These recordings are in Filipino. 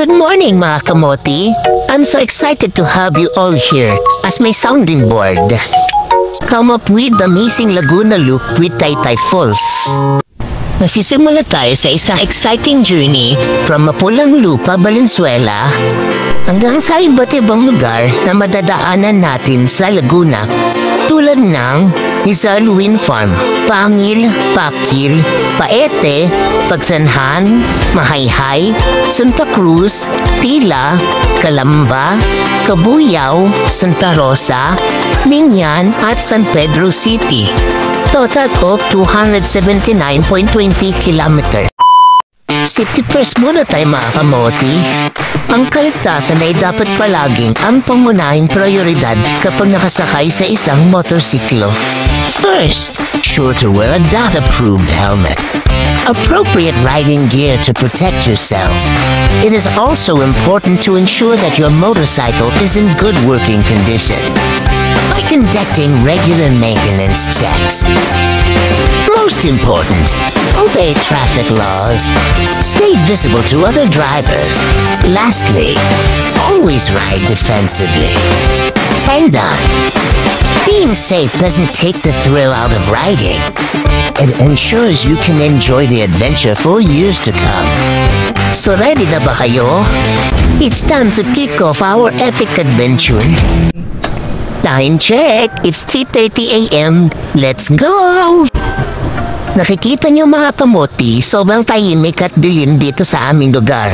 Good morning mga kamoti. I'm so excited to have you all here as my sounding board. Come up with the amazing Laguna Loop with Taytay Falls. Nasisimula tayo sa isang exciting journey from Mapulang Lupa, Valenzuela hanggang sa iba't ibang lugar na madadaanan natin sa Laguna tulad ng Rizal Wind Farm, Pangil, Pakil, Paete, Pagsanhan, Mahayhay, Santa Cruz, Pila, Calamba, Cabuyao, Santa Rosa, Minyan at San Pedro City. Total of 279.20 km. Safety first muna tayo mga kamoti. Ang kaligtasan ay dapat palaging ang pangunahing prioridad kapag nakasakay sa isang motorsiklo. First, sure to wear a DOT-approved helmet. Appropriate riding gear to protect yourself. It is also important to ensure that your motorcycle is in good working condition by conducting regular maintenance checks. Most important, obey traffic laws. Stay visible to other drivers. Lastly, always ride defensively. And being safe doesn't take the thrill out of riding. It ensures you can enjoy the adventure for years to come. So ready na ba kayo? It's time to kick off our epic adventure. Time check! It's 3:30 a.m. Let's go! Nakikita niyo mga kamoti, sobrang tahimik at dilim dito sa aming lugar.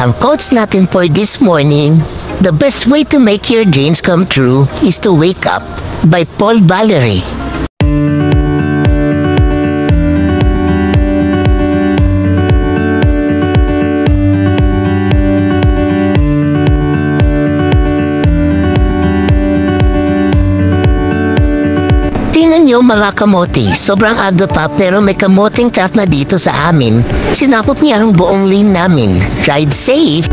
Ang quotes natin for this morning, "The best way to make your dreams come true is to wake up" by Paul Valery. Tingnan nyo mga kamoti, sobrang aga pa pero may kamoting truck na dito sa amin. Sinapot niya ang buong lane namin. Ride safe!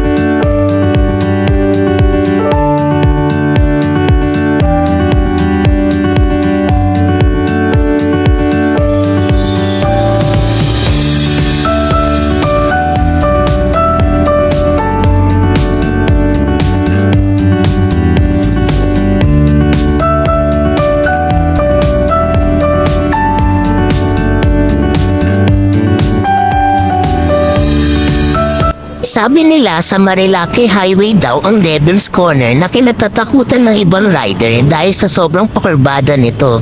Sabi nila sa Marilaki Highway daw ang Devil's Corner na kinatatakutan ng ibang rider dahil sa sobrang pakurbada nito.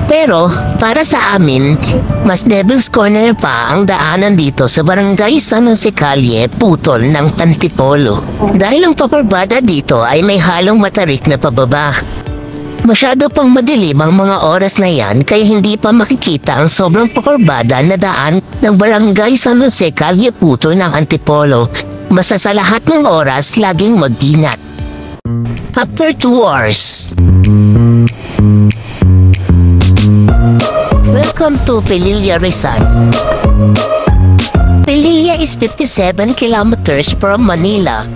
Pero para sa amin, mas Devil's Corner pa ang daanan dito sa Barangay San Jose Calle, Putol ng Antipolo. Dahil ang pakurbada dito ay may halong matarik na pababa. Masyado pang madilim ang mga oras na yan kaya hindi pa makikita ang sobrang pakurbada na daan ng Barangay San Jose Calle Putol ng Antipolo. Basta sa lahat ng oras, laging mag-ingat. After 2 hours. Welcome to Pililla, Rizal. Pililla is 57 kilometers from Manila.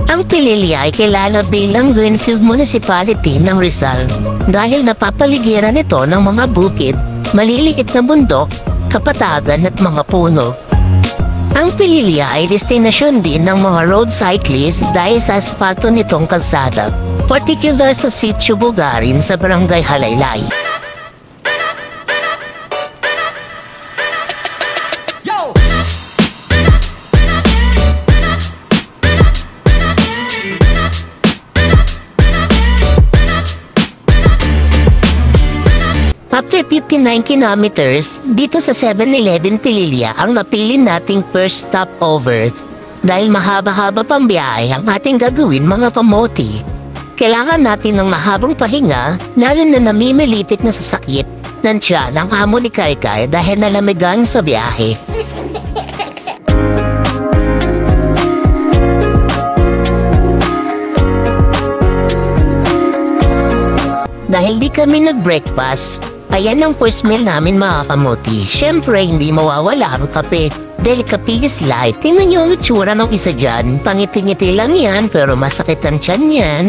Ang Pililla ay kilala bilang Greenfield Municipality ng Rizal dahil napapaligiran ito ng mga bukid, maliliit na bundok, kapatagan at mga puno. Ang Pililla ay destinasyon din ng mga road cyclists dahil sa asfalto nitong kalsada, particular sa Sitio Bugarin sa Barangay Halaylay. After 59 kilometers, dito sa 7-Eleven Pililla ang napili nating first stopover dahil mahaba-haba pang biyahe ang ating gagawin mga kamoti. Kailangan natin ng mahabang pahinga lalo na namimilipit na sa sakit ng tiyan ang amo ni Kaikai dahil nalamigan sa biyahe. Dahil di kami nag-breakfast, ayan ang first meal namin mga kamoti. Siyempre, hindi mawawala ang kape. Dahil kape is life. Tingnan nyo ang itsura ng isa dyan. Pangiti-ngiti lang yan, pero masakit ang tiyan yan.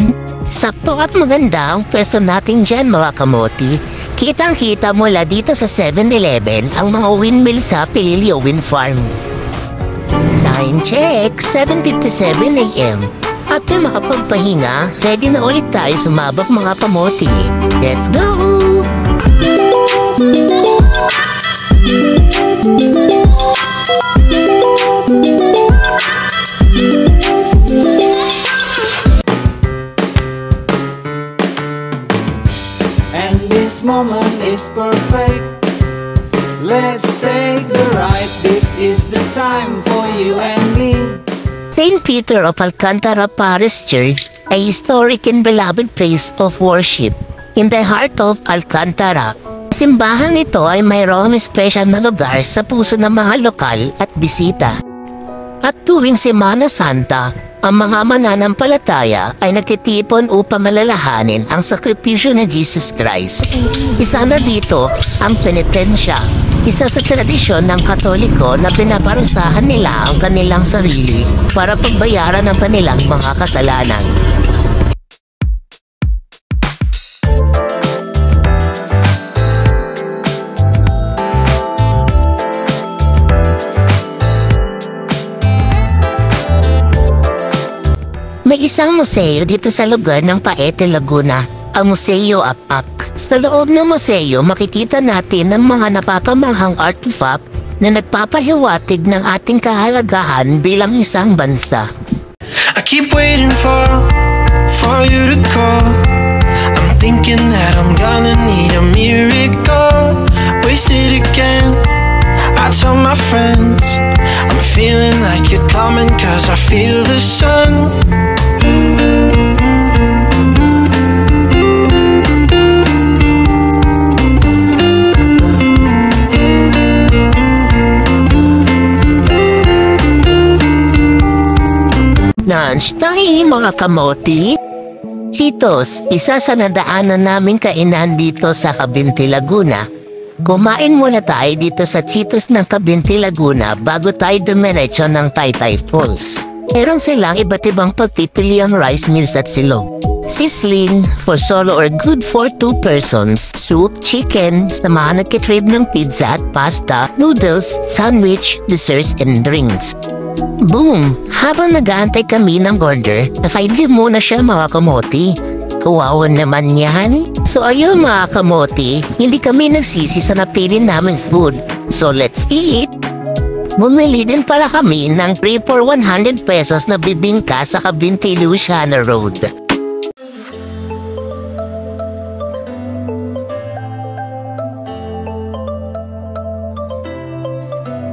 Sakto at maganda ang pwesto natin dyan mga kamoti. Kitang-kita mula dito sa 7-Eleven ang mga windmill sa Pililla Wind Farm. Time check, 7:57 a.m. After makapagpahinga, ready na ulit tayo sumabak mga kamote. Let's go! And this moment is perfect. Let's take the ride. This is the time for you and me. St. Peter of Alcantara Parish Church, a historic and beloved place of worship in the heart of Alcantara. Simbahan ito ay mayroong special na lugar sa puso ng mga lokal at bisita. At tuwing Semana Santa, ang mga mananampalataya ay nagtitipon upang malalahanin ang sakripisyo ni Jesus Christ. Isa na dito ang penitensya, isa sa tradisyon ng Katoliko na pinaparusahan nila ang kanilang sarili para pagbayaran ng kanilang mga kasalanan. May isang museo dito sa lugar ng Paete, Laguna, ang Museo Apak. Sa loob ng museo, makikita natin ang mga napakamanghang artifact na nagpapahiwatig ng ating kahalagahan bilang isang bansa. I keep waiting for you to call. I'm thinking that I'm gonna need a miracle. Wasted again, I tell my friends I'm feeling like you're coming, cause I feel the sun. Lunch time mga kamote! Cheetos, isa sa nadaanan namin kainan dito sa Cavinti, Laguna. Kumain muna tayo dito sa Cheetos ng Cavinti, Laguna bago tayo dumiretso ng Taytay Falls. Meron silang iba't ibang pagpipiliang rice meals at silog. Sizzling, for solo or good for 2 persons, soup, chicken, samahan at kitrib ng pizza at pasta, noodles, sandwich, desserts, and drinks. Boom! Habang nag-aantay kami ng order, na-5 muna siya mga kamote. Kawawan naman yan. So ayun mga kamote, hindi kami nagsisi sa napili namin food. So let's eat! Bumili din pala kami ng 3 for 100 pesos na bibingka sa Cavinti, Luciana Road.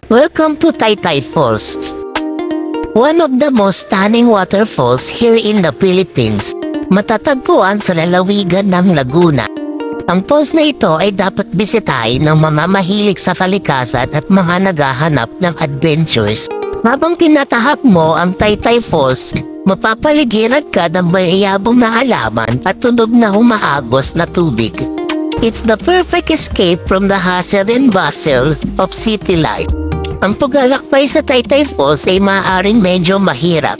Welcome to Taytay Falls, one of the most stunning waterfalls here in the Philippines. Matatagpuan sa lalawigan ng Laguna. Ang falls na ito ay dapat bisitahin ng mga mahilig sa kalikasan at mga naghahanap ng adventures. Habang tinatahak mo ang Taytay Falls, mapapaligiran ka ng mayayabong na halaman at tunog na humaagos na tubig. It's the perfect escape from the hustle and bustle of city life. Ang paglalakbay sa Taytay Falls ay maaaring medyo mahirap.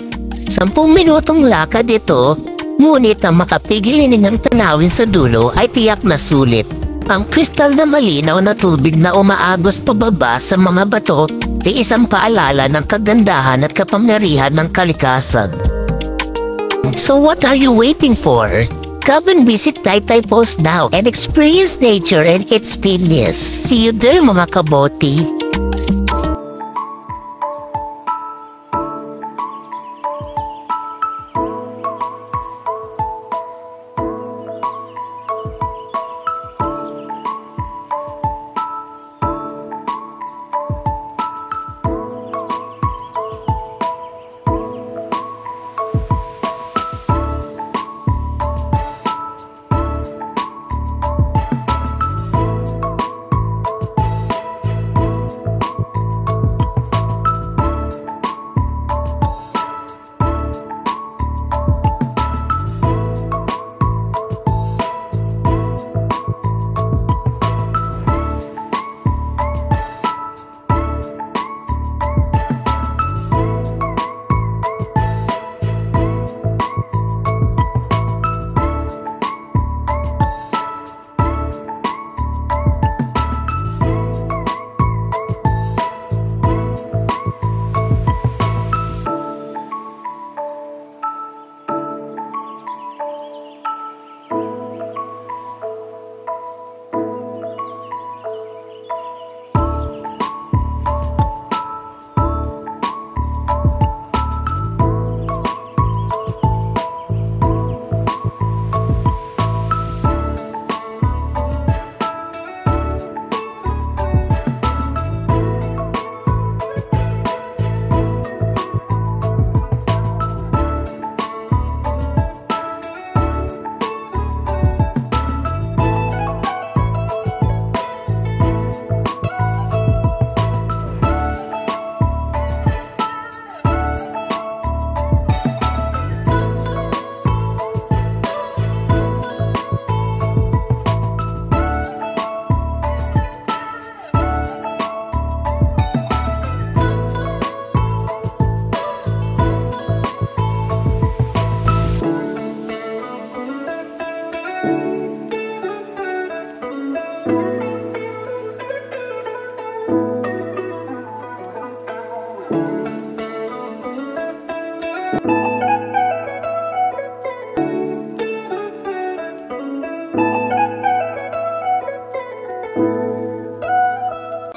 10 minutong lakad ito, ngunit ang makapigil ng tanawin sa dulo ay tiyak na sulit. Ang kristal na malinaw na tubig na umaagos pababa sa mga bato ay isang paalala ng kagandahan at kapangyarihan ng kalikasan. So what are you waiting for? Come and visit Taytay Falls now and experience nature and its peacefulness. See you there mga kabote!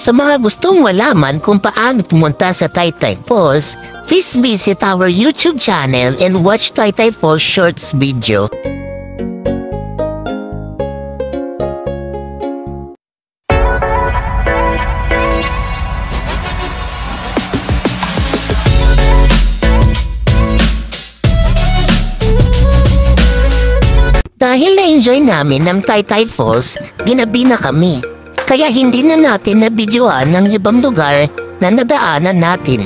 Sa mga gustong malaman kung paano pumunta sa Taytay Falls, please visit our YouTube channel and watch Taytay Falls Shorts video. Dahil na-enjoy namin ng Taytay Falls, ginabi na kami. Kaya hindi na natin nabidyoan ng ibang lugar na nadaanan natin.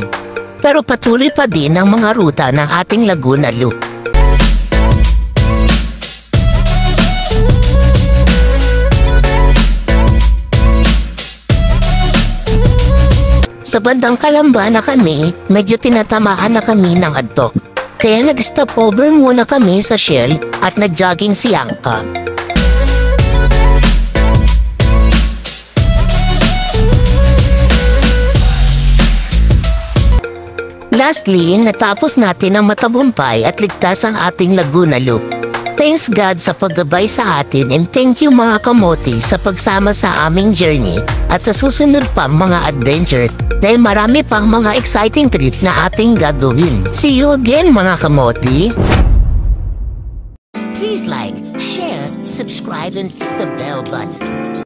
Pero patuloy pa din ang mga ruta ng ating Laguna Loop. Sa bandang Kalamba na kami, medyo tinatamaan na kami ng antok. Kaya nag-stop over muna kami sa Shell at nag-jogging si Angka. Lastly, natapos natin ang matagumpay at ligtas ang ating Laguna Loop. Thanks God sa paggabay sa atin and thank you mga kamote sa pagsama sa aming journey at sa susunod pa mga adventure dahil marami pang mga exciting trip na ating gagawin. See you again mga kamote! Please like, share, subscribe and hit the bell button.